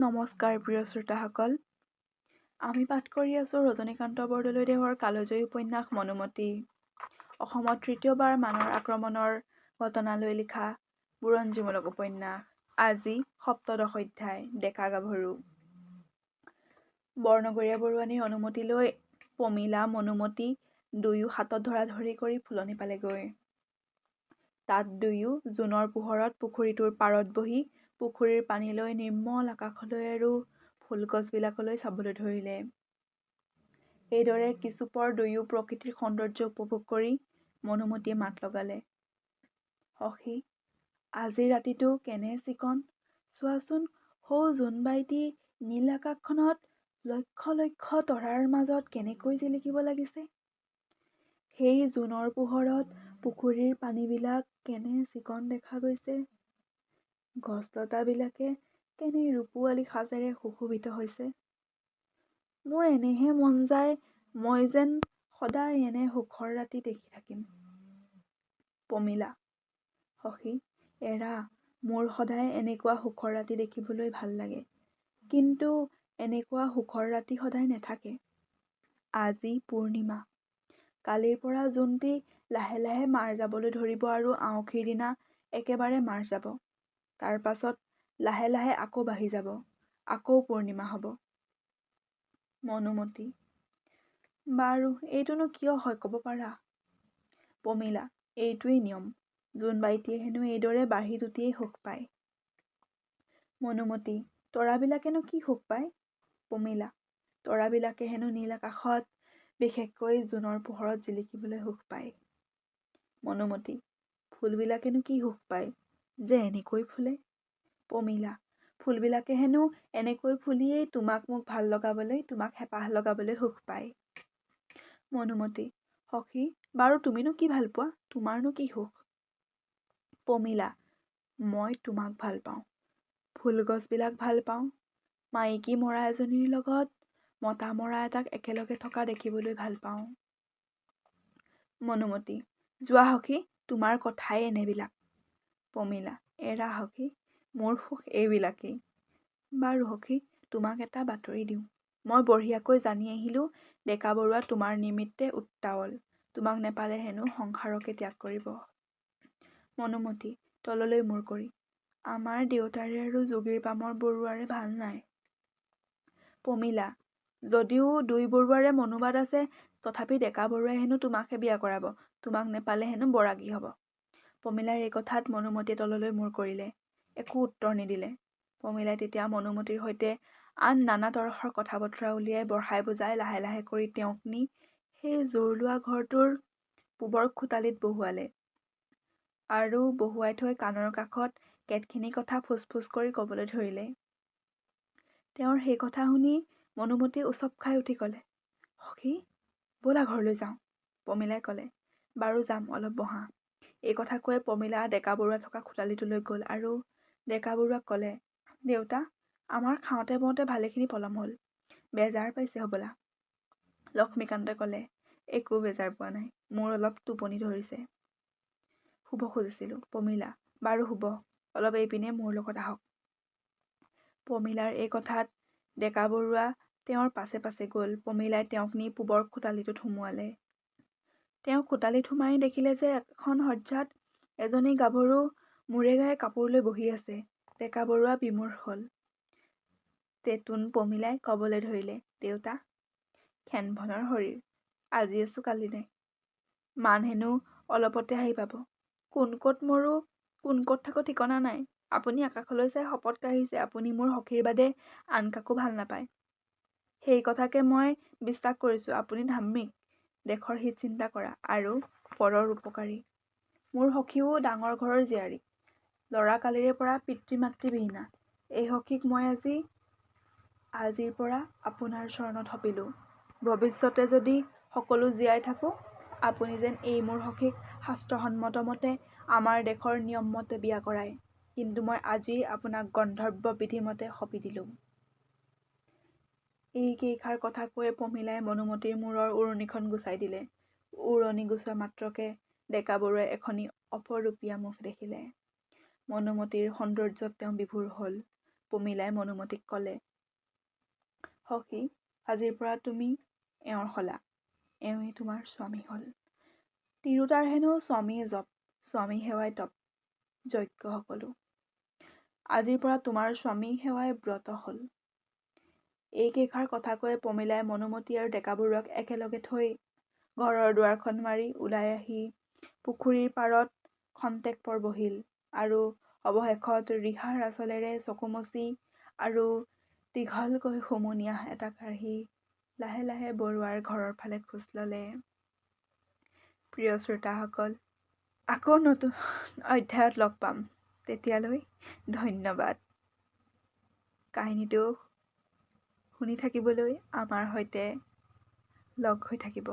নমস্কাৰ প্ৰিয় শ্ৰোতাসকল, আমি পাঠ কৰি আছোঁ ৰজনীকান্ত বৰদলৈদেৱৰ কালজয়ী উপন্যাস মনোমতী। অসমত তৃতীয়বাৰ মানৰ আক্ৰমণৰ ঘটনালৈ লিখা বুৰঞ্জীমূলক উপন্যাস। আজি সপ্তদশ অধ্যায়, ডেকা গাভৰু। বৰনগৰীয়া বৰুৱানীৰ অনুমতি লৈ পমিলা মনোমতী দুয়ো হাতত ধৰাধৰি কৰি ফুলনি পালেগৈ। তাত দুয়ো জোনৰ পোহৰত পুখুৰীটোৰ পাৰত বহি পুখুৰীৰ পানীলৈ, নিৰ্মল আকাশলৈ আৰু ফুলগছবিলাকলৈ চাবলৈ ধৰিলে। এইদৰে কিছুপৰ দুয়ো প্ৰকৃতিৰ সৌন্দৰ্য উপভোগ কৰি মনোমতীয়ে মাত লগালে। সখী, আজিৰ ৰাতিটো কেনে চিকন, চোৱাচোন সৌ জোনবাইটি নীল আকাশখনত লক্ষ লক্ষ তৰাৰ মাজত কেনেকৈ জিলিকিব লাগিছে। সেই জোনৰ পোহৰত পুখুৰীৰ পানীবিলাক কেনে চিকন দেখা গৈছে। গছলতাবিলাকে কেনে ৰূপোৱালী সাজেৰে সুশোভিত হৈছে। মোৰ এনেহে মন যায় মই যেন সদায় এনে সুখৰ ৰাতি দেখি থাকিম। পমিলা: সখী, এৰা, মোৰ সদায় এনেকুৱা সুখৰ ৰাতি দেখিবলৈ ভাল লাগে। কিন্তু এনেকুৱা সুখৰ ৰাতি সদায় নেথাকে। আজি পূৰ্ণিমা। কালিৰ পৰা জোনটি লাহে লাহে মাৰ যাবলৈ ধৰিব আৰু আঁউসীৰ দিনা একেবাৰে মাৰ যাব। তাৰ পাছত লাহে লাহে আকৌ বাঢ়ি যাব, আকৌ পূৰ্ণিমা হ'ব। মনোমতী: বাৰু এইটোনো কিয় হয় ক'ব পাৰা? পমিলা: এইটোৱেই নিয়ম। জোনবাইটিয়ে হেনো এইদৰে বাঢ়ি টুটিয়েই সুখ পায়। মনোমতী: তৰাবিলাকেনো কি সুখ পায়? পমিলা: তৰাবিলাকে হেনো নীল আকাশত, বিশেষকৈ জোনৰ পোহৰত জিলিকিবলৈ সুখ পায়। মনোমতী: ফুলবিলাকেনো কি সুখ পায় যে এনেকৈ ফুলে? পমিলা: ফুলবিলাকে হেনো এনেকৈ ফুলিয়েই তোমাক মোক ভাল লগাবলৈ, তোমাক হেঁপাহ লগাবলৈ সুখ পায়। মনোমতী: সখী, বাৰু তুমিনো কি ভাল পোৱা? তোমাৰনো কি সুখ? পমিলা: মই তোমাক ভাল পাওঁ, ফুলগছবিলাক ভাল পাওঁ, মাইকী মৰা এজনীৰ লগত মতা মৰা এটাক একেলগে থকা দেখিবলৈ ভাল পাওঁ। মনোমতী: যোৱা সখী, তোমাৰ কথাই এনেবিলাক। পমিলা: এৰা সখী, মোৰ সুখ এইবিলাকেই। বাৰু সখী, তোমাক এটা বাতৰি দিওঁ। মই বঢ়িয়াকৈ জানি আহিলোঁ ডেকা বৰুৱা তোমাৰ নিমিত্তে উত্তাৱল। তোমাক নেপালে হেনো সংসাৰকে ত্যাগ কৰিব। মনোমতী তললৈ মূৰ কৰি: আমাৰ দেউতাৰে আৰু যোগীৰ পামৰ বৰুৱাৰে ভাল নাই। পমিলা: যদিও দুই বৰুৱাৰে মনোবাদ আছে, তথাপি ডেকা বৰুৱাই হেনো তোমাকহে বিয়া কৰাব। তোমাক নেপালে হেনো বৰাগী হ'ব। পমিলাৰ এই কথাত মনোমতীয়ে তললৈ মূৰ কৰিলে, একো উত্তৰ নিদিলে। পমিলাই তেতিয়া মনোমতীৰ সৈতে আন নানা তৰহৰ কথা বতৰা উলিয়াই বঢ়াই বুজাই লাহে লাহে কৰি তেওঁক নি সেই জোৰ লোৱা ঘৰটোৰ পূবৰ খোটালিত বহুৱালে আৰু বহুৱাই থৈ কাণৰ কাষত কেতখিনি কথা ফুচ ফুচ কৰি ক'বলৈ ধৰিলে। তেওঁৰ সেই কথা শুনি মনোমতী উচপ খাই উঠি ক'লে, সখী, ব'লা ঘৰলৈ যাওঁ। পমিলাই ক'লে, বাৰু যাম, অলপ বহা। এই কথা কৈ পমিলা ডেকা বৰুৱা থকা খোটালিটোলৈ গ'ল আৰু ডেকা বৰুৱাক ক'লে, দেউতা, আমাৰ খাওঁতে বওঁতে ভালেখিনি পলম হ'ল। বেজাৰ পাইছে হ'বলা। লক্ষ্মীকান্তে ক'লে, একো বেজাৰ পোৱা নাই, মোৰ অলপ টোপনি ধৰিছে। শুব খুজিছিলোঁ। পমিলা: বাৰু শুব, অলপ এইপিনে মোৰ লগত আহক। পমিলাৰ এই কথাত ডেকা বৰুৱা তেওঁৰ পাছে পাছে গ'ল। পমিলাই তেওঁক নি পূবৰ খোটালিটোত সুমুৱালে। তেওঁ খোটালিত সোমাই দেখিলে যে এখন শয্যাত এজনী গাভৰু মূৰে গায়ে কাপোৰ লৈ বহি আছে। ডেকা বৰুৱা বিমূঢ় হ'ল। তেতোন পমিলাই ক'বলৈ ধৰিলে, দেউতা, খেনভনৰ শৰীৰ, আজি আছোঁ কালি নাই। মান হেনো অলপতে আহি পাব। কোন ক'ত মৰো, কোন ক'ত থাকো ঠিকনা নাই। আপুনি আকাশলৈ চাই শপত কাঢ়িছে আপুনি মোৰ সখীৰ বাদে আন কাকো ভাল নাপায়। সেই কথাকে মই বিশ্বাস কৰিছোঁ। আপুনি ধাৰ্মিক, দেশৰ হিত চিন্তা কৰা আৰু পৰৰ উপকাৰী। মোৰ সখীও ডাঙৰ ঘৰৰ জীয়াৰী, ল'ৰা কালিৰে পৰা পিতৃ মাতৃবিহীনা। এই সখীক মই আজিৰ পৰা আপোনাৰ চৰণত সঁপিলোঁ। ভৱিষ্যতে যদি সকলো জীয়াই থাকোঁ, আপুনি যেন এই মোৰ সখীক শাস্ত্ৰসন্মত মতে আমাৰ দেশৰ নিয়ম মতে বিয়া কৰায়। কিন্তু মই আজি আপোনাক গন্ধৰ্ব বিধি মতে সঁপি দিলোঁ। এই কেইষাৰ কথা কৈ পমিলাই মনোমতীৰ মূৰৰ উৰণিখন গুচাই দিলে। উৰণি গুচোৱা মাত্ৰকে ডেকা বৰুৱাই এখনি অপৰূপীয়া মুখ দেখিলে। মনোমতীৰ সৌন্দৰ্যত তেওঁ বিভোৰ হ'ল। পমিলাই মনোমতীক ক'লে, সখী, আজিৰ পৰা তুমি এওঁৰ হলা, এওঁৱেই তোমাৰ স্বামী হ'ল। তিৰোতাৰ হেনো স্বামী জপ, স্বামী সেৱাই তপ, যজ্ঞ সকলো। আজিৰ পৰা তোমাৰ স্বামী সেৱাই ব্ৰত হ'ল। এইকেইষাৰ কথা কৈ পমিলাই মনোমতী আৰু ডেকাবোৰক একেলগে থৈ ঘৰৰ দুৱাৰখন মাৰি ওলাই আহি পুখুৰীৰ পাৰত খন্তেক পৰ বহিল আৰু অৱশেষত ৰিহাৰ আঁচলেৰে চকু মচি আৰু দীঘলকৈ হুমুনিয়াহ এটা কাঢ়ি লাহে লাহে বৰুৱাৰ ঘৰৰ ফালে খোজ ল'লে। প্ৰিয় শ্ৰোতাসকল, আকৌ নতুন অধ্যায়ত লগ পাম। তেতিয়ালৈ ধন্যবাদ। কাহিনীটো শুনি থাকিবলৈ আমাৰ সৈতে লগ হৈ থাকিব।